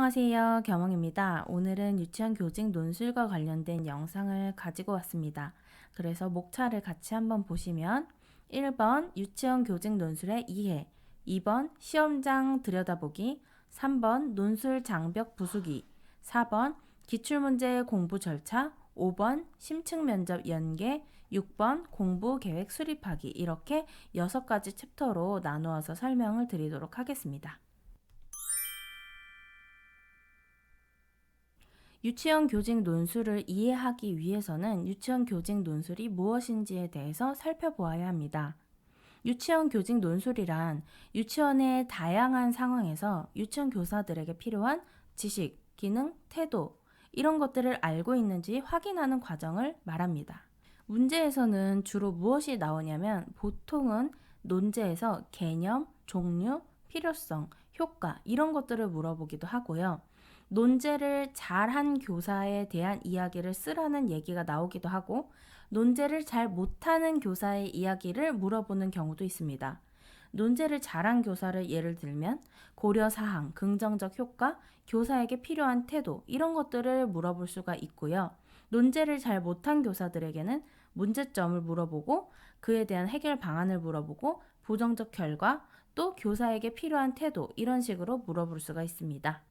안녕하세요. 겸홍입니다. 오늘은 유치원 교직 논술과 관련된 영상을 가지고 왔습니다. 그래서 목차를 같이 한번 보시면 1번 유치원 교직 논술의 이해, 2번 시험장 들여다보기, 3번 논술 장벽 부수기, 4번 기출문제 공부 절차, 5번 심층 면접 연계, 6번 공부 계획 수립하기 이렇게 6가지 챕터로 나누어서 설명을 드리도록 하겠습니다. 유치원 교직 논술을 이해하기 위해서는 유치원 교직 논술이 무엇인지에 대해서 살펴보아야 합니다. 유치원 교직 논술이란 유치원의 다양한 상황에서 유치원 교사들에게 필요한 지식, 기능, 태도 이런 것들을 알고 있는지 확인하는 과정을 말합니다. 문제에서는 주로 무엇이 나오냐면 보통은 논제에서 개념, 종류, 필요성, 효과 이런 것들을 물어보기도 하고요. 논제를 잘한 교사에 대한 이야기를 쓰라는 얘기가 나오기도 하고 논제를 잘 못하는 교사의 이야기를 물어보는 경우도 있습니다. 논제를 잘한 교사를 예를 들면 고려사항, 긍정적 효과, 교사에게 필요한 태도 이런 것들을 물어볼 수가 있고요. 논제를 잘 못한 교사들에게는 문제점을 물어보고 그에 대한 해결 방안을 물어보고 부정적 결과 또 교사에게 필요한 태도 이런 식으로 물어볼 수가 있습니다.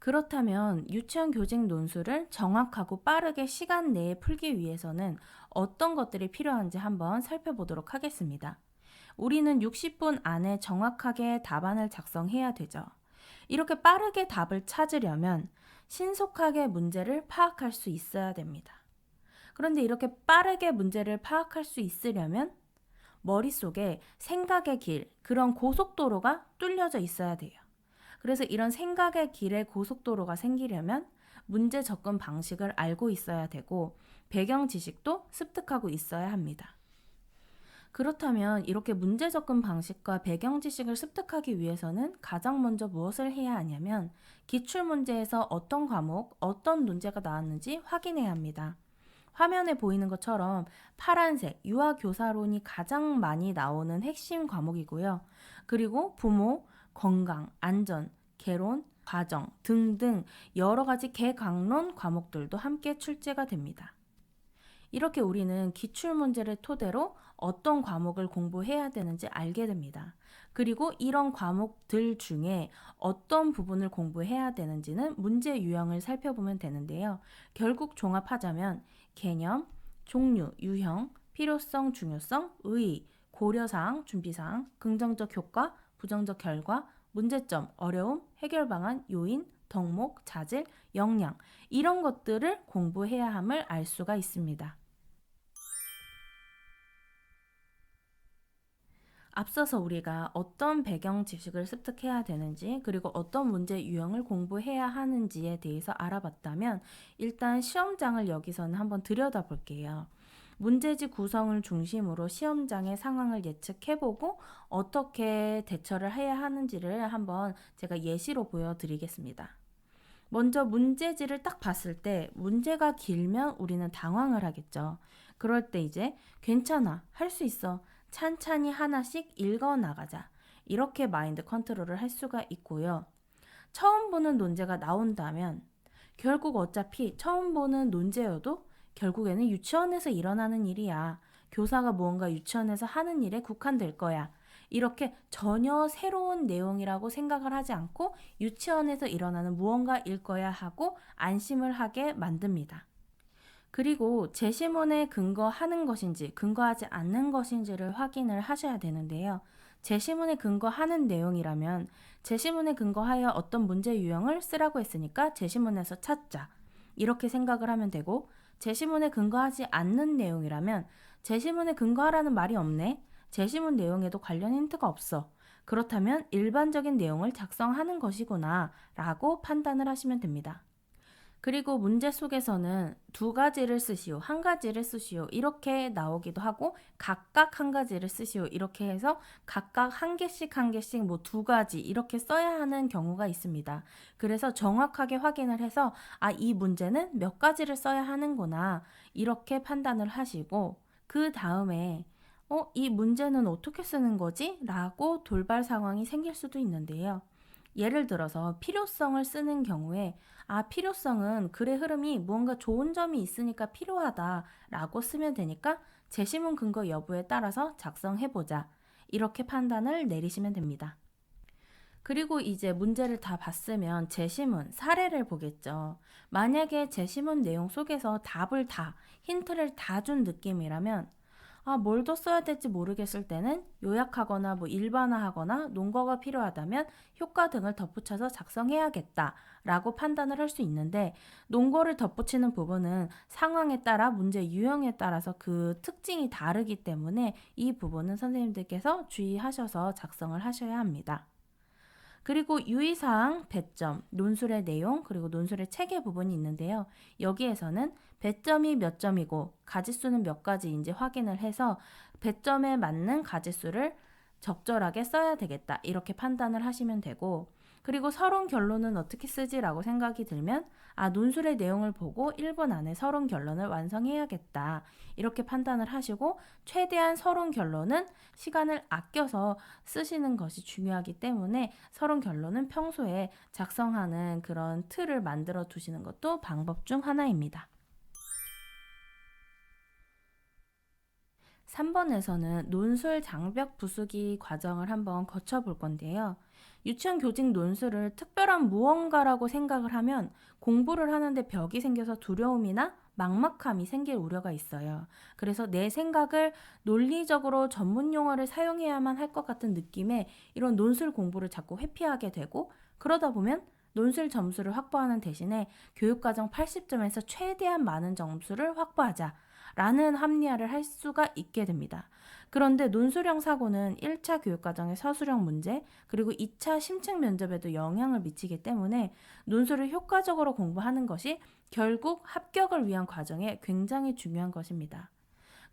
그렇다면 유치원 교직 논술을 정확하고 빠르게 시간 내에 풀기 위해서는 어떤 것들이 필요한지 한번 살펴보도록 하겠습니다. 우리는 60분 안에 정확하게 답안을 작성해야 되죠. 이렇게 빠르게 답을 찾으려면 신속하게 문제를 파악할 수 있어야 됩니다. 그런데 이렇게 빠르게 문제를 파악할 수 있으려면 머릿속에 생각의 길, 그런 고속도로가 뚫려져 있어야 돼요. 그래서 이런 생각의 길에 고속도로가 생기려면 문제 접근 방식을 알고 있어야 되고 배경 지식도 습득하고 있어야 합니다. 그렇다면 이렇게 문제 접근 방식과 배경 지식을 습득하기 위해서는 가장 먼저 무엇을 해야 하냐면 기출문제에서 어떤 과목, 어떤 문제가 나왔는지 확인해야 합니다. 화면에 보이는 것처럼 파란색 유아교사론이 가장 많이 나오는 핵심 과목이고요. 그리고 부모, 건강, 안전, 개론, 과정 등등 여러 가지 개강론 과목들도 함께 출제가 됩니다. 이렇게 우리는 기출문제를 토대로 어떤 과목을 공부해야 되는지 알게 됩니다. 그리고 이런 과목들 중에 어떤 부분을 공부해야 되는지는 문제 유형을 살펴보면 되는데요. 결국 종합하자면 개념, 종류, 유형, 필요성, 중요성, 의의, 고려사항, 준비사항, 긍정적 효과, 부정적 결과, 문제점, 어려움, 해결 방안, 요인, 덕목, 자질, 역량 이런 것들을 공부해야 함을 알 수가 있습니다. 앞서서 우리가 어떤 배경 지식을 습득해야 되는지 그리고 어떤 문제 유형을 공부해야 하는지에 대해서 알아봤다면 일단 시험장을 여기서는 한번 들여다볼게요. 문제지 구성을 중심으로 시험장의 상황을 예측해보고 어떻게 대처를 해야 하는지를 한번 제가 예시로 보여드리겠습니다. 먼저 문제지를 딱 봤을 때 문제가 길면 우리는 당황을 하겠죠. 그럴 때 이제 괜찮아, 할 수 있어. 찬찬히 하나씩 읽어 나가자. 이렇게 마인드 컨트롤을 할 수가 있고요. 처음 보는 논제가 나온다면 결국 어차피 처음 보는 논제여도 결국에는 유치원에서 일어나는 일이야. 교사가 무언가 유치원에서 하는 일에 국한될 거야. 이렇게 전혀 새로운 내용이라고 생각을 하지 않고 유치원에서 일어나는 무언가일 거야 하고 안심을 하게 만듭니다. 그리고 제시문에 근거하는 것인지 근거하지 않는 것인지를 확인을 하셔야 되는데요. 제시문에 근거하는 내용이라면 제시문에 근거하여 어떤 문제 유형을 쓰라고 했으니까 제시문에서 찾자. 이렇게 생각을 하면 되고 제시문에 근거하지 않는 내용이라면 제시문에 근거하라는 말이 없네. 제시문 내용에도 관련 힌트가 없어. 그렇다면 일반적인 내용을 작성하는 것이구나 라고 판단을 하시면 됩니다. 그리고 문제 속에서는 두 가지를 쓰시오, 한 가지를 쓰시오 이렇게 나오기도 하고 각각 한 가지를 쓰시오 이렇게 해서 각각 한 개씩 뭐 두 가지 이렇게 써야 하는 경우가 있습니다. 그래서 정확하게 확인을 해서 이 문제는 몇 가지를 써야 하는구나 이렇게 판단을 하시고 그 다음에 이 문제는 어떻게 쓰는 거지? 라고 돌발 상황이 생길 수도 있는데요. 예를 들어서 필요성을 쓰는 경우에 필요성은 글의 흐름이 무언가 좋은 점이 있으니까 필요하다라고 쓰면 되니까 제시문 근거 여부에 따라서 작성해보자. 이렇게 판단을 내리시면 됩니다. 그리고 이제 문제를 다 봤으면 제시문, 사례를 보겠죠. 만약에 제시문 내용 속에서 답을 다, 힌트를 다 준 느낌이라면 뭘 더 써야 될지 모르겠을 때는 요약하거나 일반화하거나 논거가 필요하다면 효과 등을 덧붙여서 작성해야겠다 라고 판단을 할 수 있는데, 논거를 덧붙이는 부분은 상황에 따라 문제 유형에 따라서 그 특징이 다르기 때문에 이 부분은 선생님들께서 주의하셔서 작성을 하셔야 합니다. 그리고 유의사항, 배점, 논술의 내용, 그리고 논술의 체계 부분이 있는데요. 여기에서는 배점이 몇 점이고 가지수는 몇 가지인지 확인을 해서 배점에 맞는 가지수를 적절하게 써야 되겠다. 이렇게 판단을 하시면 되고, 그리고 서론 결론은 어떻게 쓰지라고 생각이 들면 논술의 내용을 보고 1분 안에 서론 결론을 완성해야겠다. 이렇게 판단을 하시고 최대한 서론 결론은 시간을 아껴서 쓰시는 것이 중요하기 때문에 서론 결론은 평소에 작성하는 그런 틀을 만들어 두시는 것도 방법 중 하나입니다. 3번에서는 논술 장벽 부수기 과정을 한번 거쳐볼 건데요. 유치원 교직 논술을 특별한 무언가라고 생각을 하면 공부를 하는데 벽이 생겨서 두려움이나 막막함이 생길 우려가 있어요. 그래서 내 생각을 논리적으로 전문 용어를 사용해야만 할 것 같은 느낌에 이런 논술 공부를 자꾸 회피하게 되고, 그러다 보면 논술 점수를 확보하는 대신에 교육과정 80점에서 최대한 많은 점수를 확보하자 라는 합리화를 할 수가 있게 됩니다. 그런데 논술형 사고는 1차 교육과정의 서술형 문제, 그리고 2차 심층 면접에도 영향을 미치기 때문에 논술을 효과적으로 공부하는 것이 결국 합격을 위한 과정에 굉장히 중요한 것입니다.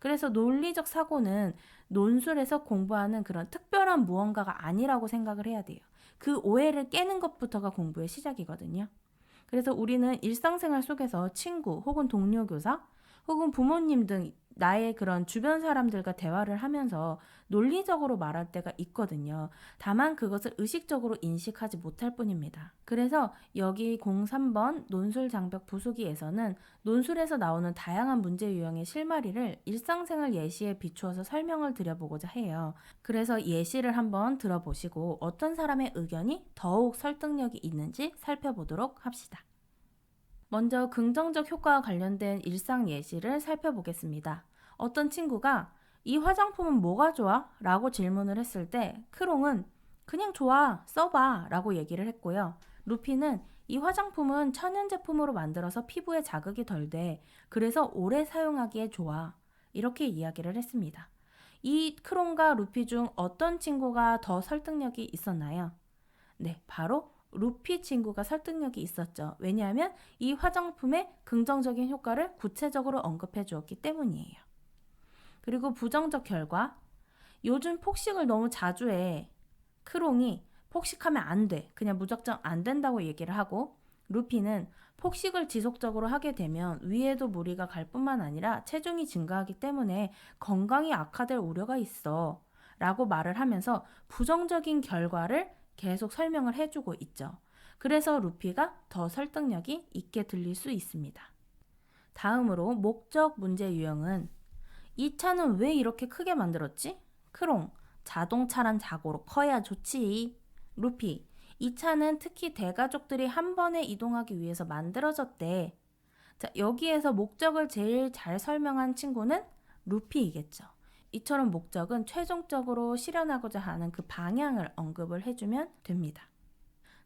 그래서 논리적 사고는 논술에서 공부하는 그런 특별한 무언가가 아니라고 생각을 해야 돼요. 그 오해를 깨는 것부터가 공부의 시작이거든요. 그래서 우리는 일상생활 속에서 친구 혹은 동료 교사 혹은 부모님 등 나의 그런 주변 사람들과 대화를 하면서 논리적으로 말할 때가 있거든요. 다만 그것을 의식적으로 인식하지 못할 뿐입니다. 그래서 여기 03번 논술 장벽 부수기에서는 논술에서 나오는 다양한 문제 유형의 실마리를 일상생활 예시에 비추어서 설명을 드려보고자 해요. 그래서 예시를 한번 들어보시고 어떤 사람의 의견이 더욱 설득력이 있는지 살펴보도록 합시다. 먼저 긍정적 효과와 관련된 일상 예시를 살펴보겠습니다. 어떤 친구가 이 화장품은 뭐가 좋아? 라고 질문을 했을 때 크롱은 그냥 좋아, 써봐 라고 얘기를 했고요. 루피는 이 화장품은 천연 제품으로 만들어서 피부에 자극이 덜 돼. 그래서 오래 사용하기에 좋아. 이렇게 이야기를 했습니다. 이 크롱과 루피 중 어떤 친구가 더 설득력이 있었나요? 네, 바로 루피 친구가 설득력이 있었죠. 왜냐하면 이 화장품의 긍정적인 효과를 구체적으로 언급해 주었기 때문이에요. 그리고 부정적 결과, 요즘 폭식을 너무 자주 해. 크롱이 폭식하면 안 돼. 그냥 무작정 안 된다고 얘기를 하고, 루피는 폭식을 지속적으로 하게 되면 위에도 무리가 갈 뿐만 아니라 체중이 증가하기 때문에 건강이 악화될 우려가 있어 라고 말을 하면서 부정적인 결과를 계속 설명을 해주고 있죠. 그래서 루피가 더 설득력이 있게 들릴 수 있습니다. 다음으로 목적 문제 유형은 이 차는 왜 이렇게 크게 만들었지? 크롱, 자동차란 자고로 커야 좋지. 루피, 이 차는 특히 대가족들이 한 번에 이동하기 위해서 만들어졌대. 자, 여기에서 목적을 제일 잘 설명한 친구는 루피이겠죠. 이처럼 목적은 최종적으로 실현하고자 하는 그 방향을 언급을 해주면 됩니다.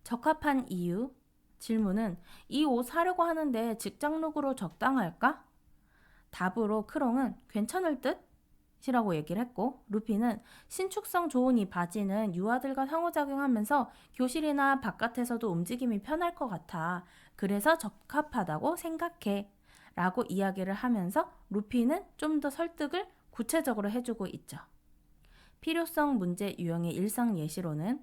적합한 이유, 질문은 이 옷 사려고 하는데 직장룩으로 적당할까? 답으로 크롱은 괜찮을 듯? 이라고 얘기를 했고, 루피는 신축성 좋은 이 바지는 유아들과 상호작용하면서 교실이나 바깥에서도 움직임이 편할 것 같아. 그래서 적합하다고 생각해. 라고 이야기를 하면서 루피는 좀 더 설득을 구체적으로 해주고 있죠. 필요성 문제 유형의 일상 예시로는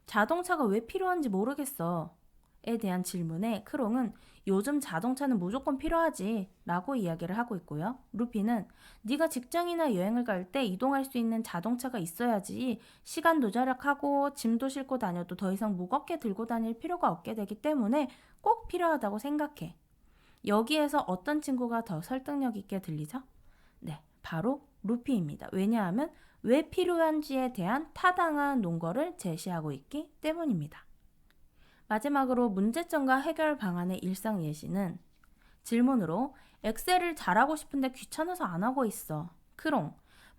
자동차가 왜 필요한지 모르겠어. 대한 질문에 크롱은 요즘 자동차는 무조건 필요하지 라고 이야기를 하고 있고요. 루피는 네가 직장이나 여행을 갈 때 이동할 수 있는 자동차가 있어야지 시간도 절약하고 짐도 싣고 다녀도 더 이상 무겁게 들고 다닐 필요가 없게 되기 때문에 꼭 필요하다고 생각해. 여기에서 어떤 친구가 더 설득력 있게 들리죠? 네, 바로 루피입니다. 왜냐하면 왜 필요한지에 대한 타당한 논거를 제시하고 있기 때문입니다. 마지막으로 문제점과 해결 방안의 일상 예시는 질문으로 엑셀을 잘하고 싶은데 귀찮아서 안 하고 있어. 크롱,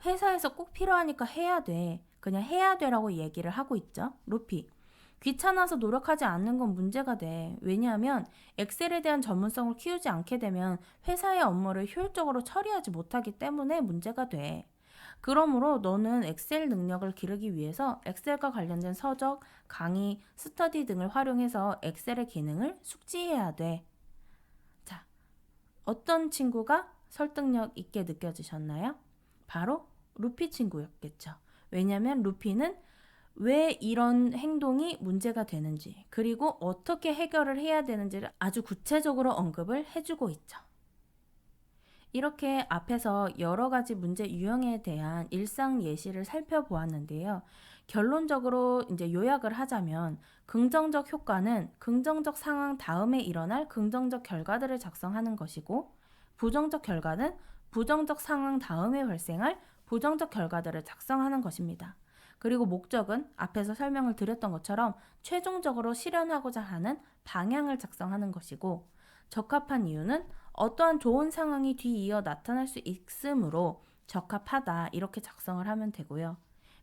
회사에서 꼭 필요하니까 해야 돼. 그냥 해야 돼라고 얘기를 하고 있죠. 루피, 귀찮아서 노력하지 않는 건 문제가 돼. 왜냐하면 엑셀에 대한 전문성을 키우지 않게 되면 회사의 업무를 효율적으로 처리하지 못하기 때문에 문제가 돼. 그러므로 너는 엑셀 능력을 기르기 위해서 엑셀과 관련된 서적, 강의, 스터디 등을 활용해서 엑셀의 기능을 숙지해야 돼. 자, 어떤 친구가 설득력 있게 느껴지셨나요? 바로 루피 친구였겠죠. 왜냐하면 루피는 왜 이런 행동이 문제가 되는지, 그리고 어떻게 해결을 해야 되는지를 아주 구체적으로 언급을 해주고 있죠. 이렇게 앞에서 여러 가지 문제 유형에 대한 일상 예시를 살펴보았는데요. 결론적으로 이제 요약을 하자면 긍정적 효과는 긍정적 상황 다음에 일어날 긍정적 결과들을 작성하는 것이고, 부정적 결과는 부정적 상황 다음에 발생할 부정적 결과들을 작성하는 것입니다. 그리고 목적은 앞에서 설명을 드렸던 것처럼 최종적으로 실현하고자 하는 방향을 작성하는 것이고, 적합한 이유는 어떠한 좋은 상황이 뒤이어 나타날 수 있으므로 적합하다 이렇게 작성을 하면 되고요.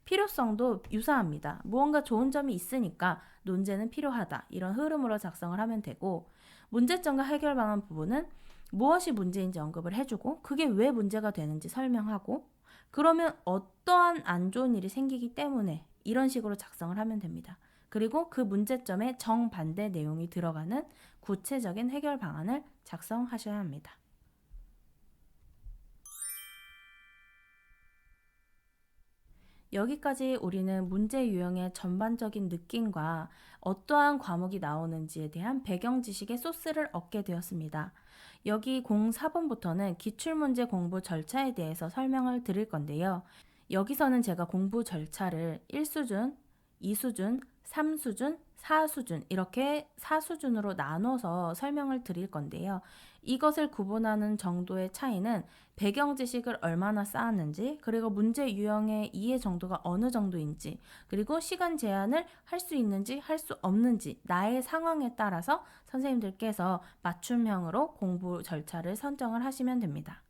필요성도 유사합니다. 무언가 좋은 점이 있으니까 논제는 필요하다 이런 흐름으로 작성을 하면 되고, 문제점과 해결 방안 부분은 무엇이 문제인지 언급을 해주고 그게 왜 문제가 되는지 설명하고, 그러면 어떠한 안 좋은 일이 생기기 때문에 이런 식으로 작성을 하면 됩니다. 그리고 그 문제점에 정반대 내용이 들어가는 구체적인 해결 방안을 작성하셔야 합니다. 여기까지 우리는 문제 유형의 전반적인 느낌과 어떠한 과목이 나오는지에 대한 배경 지식의 소스를 얻게 되었습니다. 여기 04번부터는 기출문제 공부 절차에 대해서 설명을 드릴 건데요. 여기서는 제가 공부 절차를 1수준, 2수준, 3수준, 4수준 이렇게 4수준으로 나눠서 설명을 드릴 건데요. 이것을 구분하는 정도의 차이는 배경 지식을 얼마나 쌓았는지, 그리고 문제 유형의 이해 정도가 어느 정도인지, 그리고 시간 제한을 할 수 있는지 할 수 없는지 나의 상황에 따라서 선생님들께서 맞춤형으로 공부 절차를 선정을 하시면 됩니다.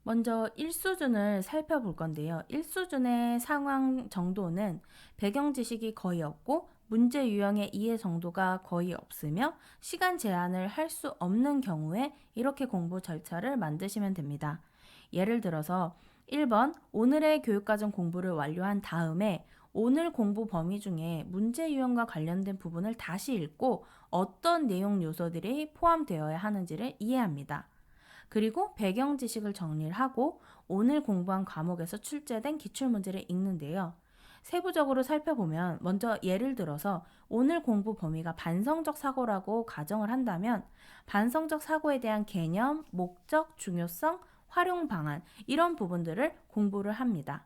먼저 1수준을 살펴볼 건데요. 1수준의 상황 정도는 배경 지식이 거의 없고 문제 유형의 이해 정도가 거의 없으며 시간 제한을 할 수 없는 경우에 이렇게 공부 절차를 만드시면 됩니다. 예를 들어서 1번 오늘의 교육과정 공부를 완료한 다음에 오늘 공부 범위 중에 문제 유형과 관련된 부분을 다시 읽고 어떤 내용 요소들이 포함되어야 하는지를 이해합니다. 그리고 배경 지식을 정리를 하고 오늘 공부한 과목에서 출제된 기출문제를 읽는데요. 세부적으로 살펴보면 먼저 예를 들어서 오늘 공부 범위가 반성적 사고라고 가정을 한다면 반성적 사고에 대한 개념, 목적, 중요성, 활용 방안 이런 부분들을 공부를 합니다.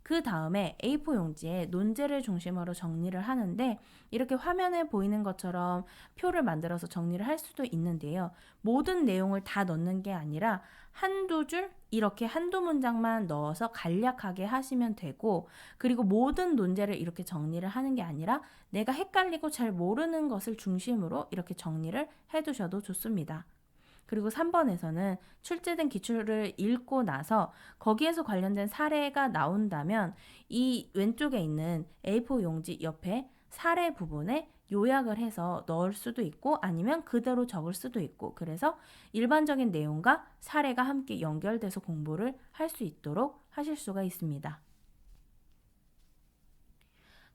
그 다음에 A4 용지에 논제를 중심으로 정리를 하는데 이렇게 화면에 보이는 것처럼 표를 만들어서 정리를 할 수도 있는데요. 모든 내용을 다 넣는 게 아니라 한두 줄 이렇게 한두 문장만 넣어서 간략하게 하시면 되고, 그리고 모든 논제를 이렇게 정리를 하는 게 아니라 내가 헷갈리고 잘 모르는 것을 중심으로 이렇게 정리를 해두셔도 좋습니다. 그리고 3번에서는 출제된 기출을 읽고 나서 거기에서 관련된 사례가 나온다면 이 왼쪽에 있는 A4 용지 옆에 사례 부분에 요약을 해서 넣을 수도 있고 아니면 그대로 적을 수도 있고, 그래서 일반적인 내용과 사례가 함께 연결돼서 공부를 할 수 있도록 하실 수가 있습니다.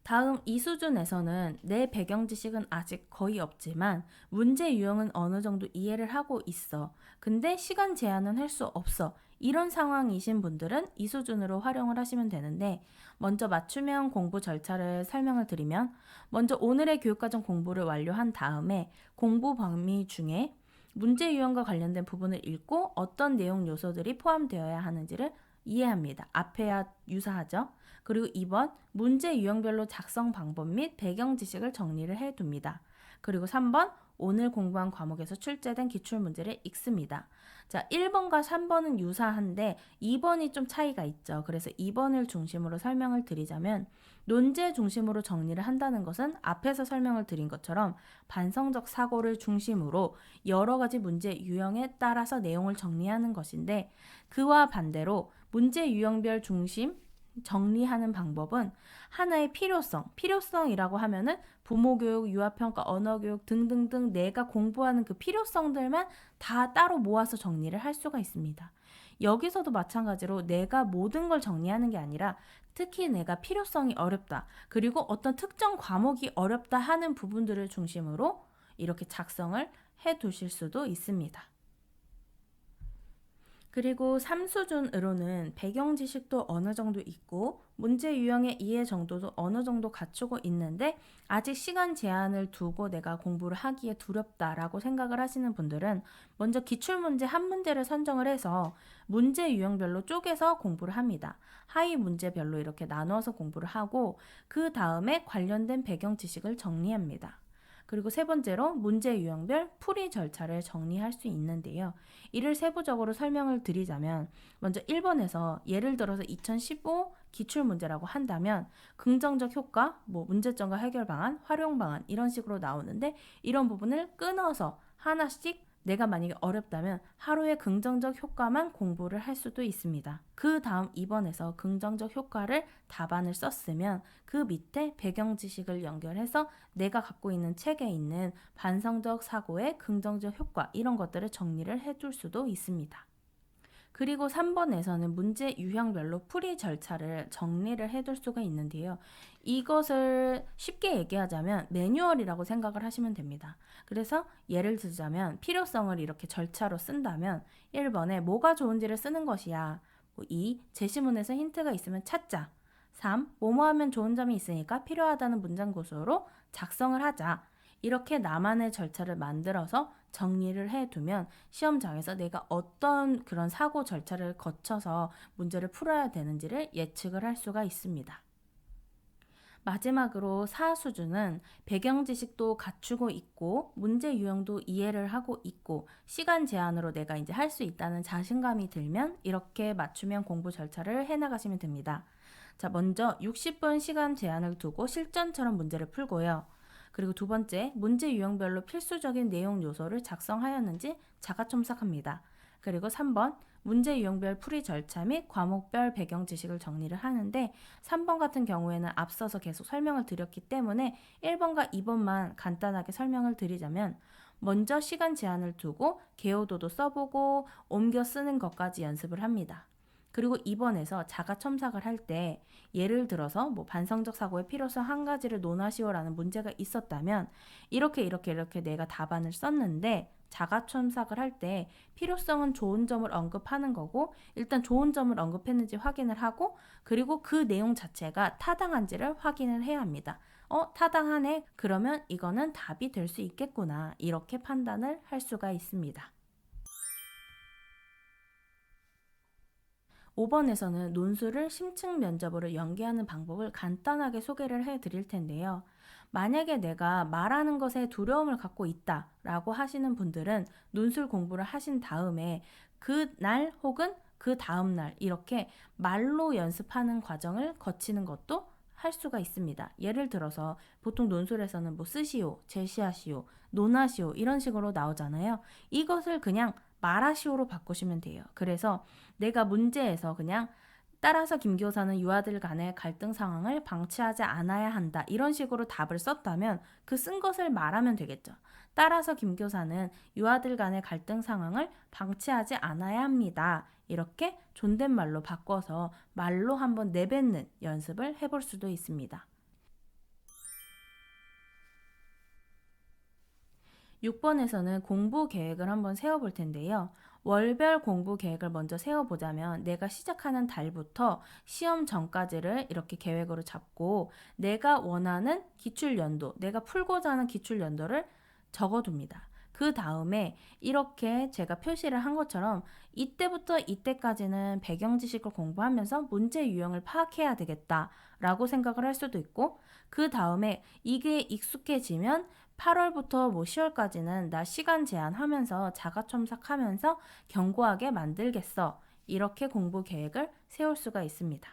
다음 이 수준에서는 내 배경 지식은 아직 거의 없지만 문제 유형은 어느 정도 이해를 하고 있어. 근데 시간 제한은 할 수 없어. 이런 상황이신 분들은 이 수준으로 활용을 하시면 되는데, 먼저 맞춤형 공부 절차를 설명을 드리면, 먼저 오늘의 교육과정 공부를 완료한 다음에 공부 범위 중에 문제 유형과 관련된 부분을 읽고 어떤 내용 요소들이 포함되어야 하는지를 이해합니다. 앞에와 유사하죠? 그리고 2번, 문제 유형별로 작성 방법 및 배경 지식을 정리를 해둡니다. 그리고 3번, 오늘 공부한 과목에서 출제된 기출문제를 읽습니다. 자, 1번과 3번은 유사한데 2번이 좀 차이가 있죠. 그래서 2번을 중심으로 설명을 드리자면, 논제 중심으로 정리를 한다는 것은 앞에서 설명을 드린 것처럼 반성적 사고를 중심으로 여러 가지 문제 유형에 따라서 내용을 정리하는 것인데, 그와 반대로 문제 유형별 중심 정리하는 방법은 하나의 필요성이라고 하면은 부모교육, 유아평가, 언어교육 등등등 내가 공부하는 그 필요성들만 다 따로 모아서 정리를 할 수가 있습니다. 여기서도 마찬가지로 내가 모든 걸 정리하는 게 아니라 특히 내가 필요성이 어렵다, 그리고 어떤 특정 과목이 어렵다 하는 부분들을 중심으로 이렇게 작성을 해 두실 수도 있습니다. 그리고 3수준으로는 배경 지식도 어느 정도 있고 문제 유형의 이해 정도도 어느 정도 갖추고 있는데, 아직 시간 제한을 두고 내가 공부를 하기에 두렵다라고 생각을 하시는 분들은 먼저 기출문제 한 문제를 선정을 해서 문제 유형별로 쪼개서 공부를 합니다. 하위 문제별로 이렇게 나눠서 공부를 하고 그 다음에 관련된 배경 지식을 정리합니다. 그리고 세 번째로 문제 유형별 풀이 절차를 정리할 수 있는데요. 이를 세부적으로 설명을 드리자면, 먼저 1번에서 예를 들어서 2015 기출문제라고 한다면 긍정적 효과, 문제점과 해결 방안, 활용 방안 이런 식으로 나오는데, 이런 부분을 끊어서 하나씩 내가 만약에 어렵다면 하루에 긍정적 효과만 공부를 할 수도 있습니다. 그 다음 2번에서 긍정적 효과를 답안을 썼으면 그 밑에 배경 지식을 연결해서 내가 갖고 있는 책에 있는 반성적 사고의 긍정적 효과 이런 것들을 정리를 해줄 수도 있습니다. 그리고 3번에서는 문제 유형별로 풀이 절차를 정리를 해둘 수가 있는데요. 이것을 쉽게 얘기하자면 매뉴얼이라고 생각을 하시면 됩니다. 그래서 예를 들자면 필요성을 이렇게 절차로 쓴다면 1번에 뭐가 좋은지를 쓰는 것이야. 2. 제시문에서 힌트가 있으면 찾자. 3. 뭐뭐 하면 좋은 점이 있으니까 필요하다는 문장 구조로 작성을 하자. 이렇게 나만의 절차를 만들어서 정리를 해두면 시험장에서 내가 어떤 그런 사고 절차를 거쳐서 문제를 풀어야 되는지를 예측을 할 수가 있습니다. 마지막으로 4수준은 배경 지식도 갖추고 있고 문제 유형도 이해를 하고 있고 시간 제한으로 내가 이제 할 수 있다는 자신감이 들면 이렇게 맞춤형 공부 절차를 해나가시면 됩니다. 자, 먼저 60분 시간 제한을 두고 실전처럼 문제를 풀고요. 그리고 두 번째, 문제 유형별로 필수적인 내용 요소를 작성하였는지 자가 첨삭합니다. 그리고 3번, 문제 유형별 풀이 절차 및 과목별 배경 지식을 정리를 하는데, 3번 같은 경우에는 앞서서 계속 설명을 드렸기 때문에 1번과 2번만 간단하게 설명을 드리자면, 먼저 시간 제한을 두고 개요도도 써보고 옮겨 쓰는 것까지 연습을 합니다. 그리고 2번에서 자가 첨삭을 할 때 예를 들어서 반성적 사고의 필요성 한 가지를 논하시오라는 문제가 있었다면 이렇게 내가 답안을 썼는데, 자가 첨삭을 할 때 필요성은 좋은 점을 언급하는 거고, 일단 좋은 점을 언급했는지 확인을 하고, 그리고 그 내용 자체가 타당한지를 확인을 해야 합니다. 타당하네. 그러면 이거는 답이 될 수 있겠구나. 이렇게 판단을 할 수가 있습니다. 5번에서는 논술을 심층 면접으로 연계하는 방법을 간단하게 소개를 해드릴 텐데요. 만약에 내가 말하는 것에 두려움을 갖고 있다라고 하시는 분들은 논술 공부를 하신 다음에 그날 혹은 그 다음날 이렇게 말로 연습하는 과정을 거치는 것도 할 수가 있습니다. 예를 들어서 보통 논술에서는 쓰시오, 제시하시오, 논하시오 이런 식으로 나오잖아요. 이것을 그냥 말하시오로 바꾸시면 돼요. 그래서 내가 문제에서 그냥 따라서 김교사는 유아들 간의 갈등 상황을 방치하지 않아야 한다 이런 식으로 답을 썼다면 그 쓴 것을 말하면 되겠죠. 따라서 김교사는 유아들 간의 갈등 상황을 방치하지 않아야 합니다. 이렇게 존댓말로 바꿔서 말로 한번 내뱉는 연습을 해볼 수도 있습니다. 6번에서는 공부 계획을 한번 세워볼 텐데요. 월별 공부 계획을 먼저 세워보자면 내가 시작하는 달부터 시험 전까지를 이렇게 계획으로 잡고 내가 원하는 기출연도, 내가 풀고자 하는 기출연도를 적어둡니다. 그 다음에 이렇게 제가 표시를 한 것처럼 이때부터 이때까지는 배경 지식을 공부하면서 문제 유형을 파악해야 되겠다라고 생각을 할 수도 있고, 그 다음에 이게 익숙해지면 8월부터 뭐 10월까지는 나 시간 제한하면서 자가 첨삭하면서 견고하게 만들겠어. 이렇게 공부 계획을 세울 수가 있습니다.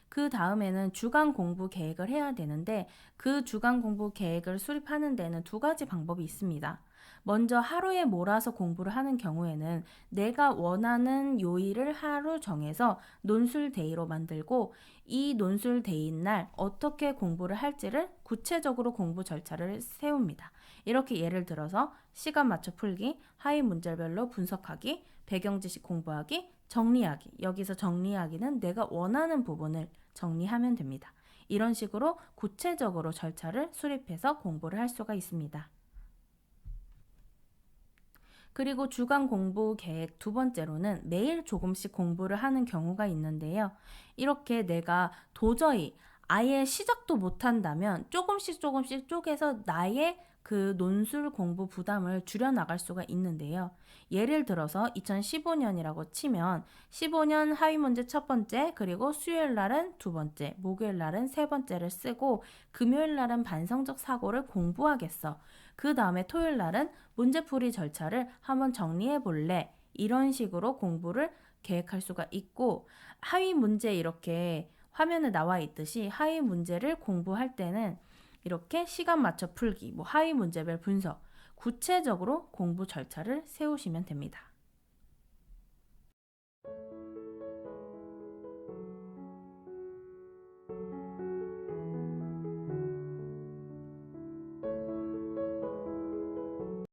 그 다음에는 주간 공부 계획을 해야 되는데 그 주간 공부 계획을 수립하는 데는 두 가지 방법이 있습니다. 먼저 하루에 몰아서 공부를 하는 경우에는 내가 원하는 요일을 하루 정해서 논술데이로 만들고 이 논술데이인 날 어떻게 공부를 할지를 구체적으로 공부 절차를 세웁니다. 이렇게 예를 들어서 시간 맞춰 풀기, 하위 문제별로 분석하기, 배경 지식 공부하기, 정리하기. 여기서 정리하기는 내가 원하는 부분을 정리하면 됩니다. 이런 식으로 구체적으로 절차를 수립해서 공부를 할 수가 있습니다. 그리고 주간 공부 계획 두 번째로는 매일 조금씩 공부를 하는 경우가 있는데요. 이렇게 내가 도저히 아예 시작도 못한다면 조금씩 쪼개서 나의 그 논술 공부 부담을 줄여나갈 수가 있는데요. 예를 들어서 2015년이라고 치면 15년 하위 문제 첫 번째, 그리고 수요일 날은 두 번째, 목요일 날은 세 번째를 쓰고 금요일 날은 반성적 사고를 공부하겠어. 그 다음에 토요일 날은 문제풀이 절차를 한번 정리해 볼래. 이런 식으로 공부를 계획할 수가 있고, 하위 문제 이렇게 화면에 나와 있듯이 하위 문제를 공부할 때는 이렇게 시간 맞춰 풀기, 뭐 하위 문제별 분석, 구체적으로 공부 절차를 세우시면 됩니다.